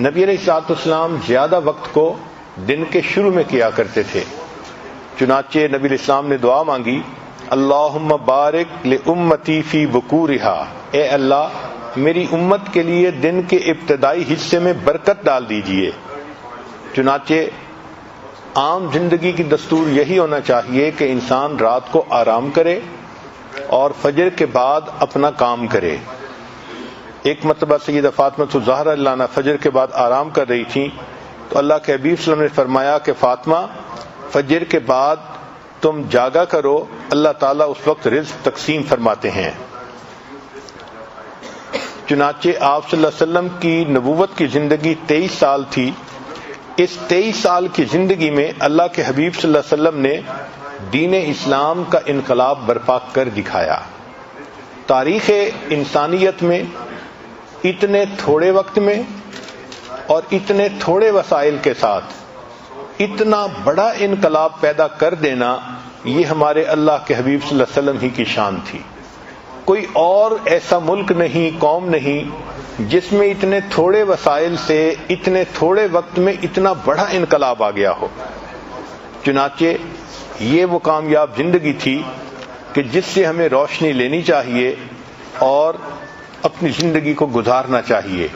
نبی علیہ الصلوۃ والسلام زیادہ وقت کو دن کے شروع میں کیا کرتے تھے، چنانچہ نبی علیہ السلام نے دعا مانگی، اللہم بارک لامتی فی بکورہا، اے اللہ میری امت کے لیے دن کے ابتدائی حصے میں برکت ڈال دیجئے۔ چنانچہ عام زندگی کی دستور یہی ہونا چاہیے کہ انسان رات کو آرام کرے اور فجر کے بعد اپنا کام کرے۔ ایک مرتبہ سیدہ فاطمہ الزہرا رضی اللہ عنہا فجر کے بعد آرام کر رہی تھیں تو اللہ کے حبیب صلی اللہ علیہ وسلم نے فرمایا کہ فاطمہ فجر کے بعد تم جاگا کرو، اللہ تعالیٰ اس وقت رزق تقسیم فرماتے ہیں۔ چنانچہ آپ صلی اللہ علیہ وسلم کی نبوت کی زندگی 23 سال تھی۔ اس 23 سال کی زندگی میں اللہ کے حبیب صلی اللہ علیہ وسلم نے دین اسلام کا انقلاب برپا کر دکھایا۔ تاریخ انسانیت میں اتنے تھوڑے وقت میں اور اتنے تھوڑے وسائل کے ساتھ اتنا بڑا انقلاب پیدا کر دینا، یہ ہمارے اللہ کے حبیب صلی اللہ علیہ وسلم ہی کی شان تھی۔ کوئی اور ایسا ملک نہیں، قوم نہیں جس میں اتنے تھوڑے وسائل سے اتنے تھوڑے وقت میں اتنا بڑا انقلاب آ گیا ہو۔ چنانچہ یہ وہ کامیاب زندگی تھی کہ جس سے ہمیں روشنی لینی چاہیے اور اپنی زندگی کو گزارنا چاہیے۔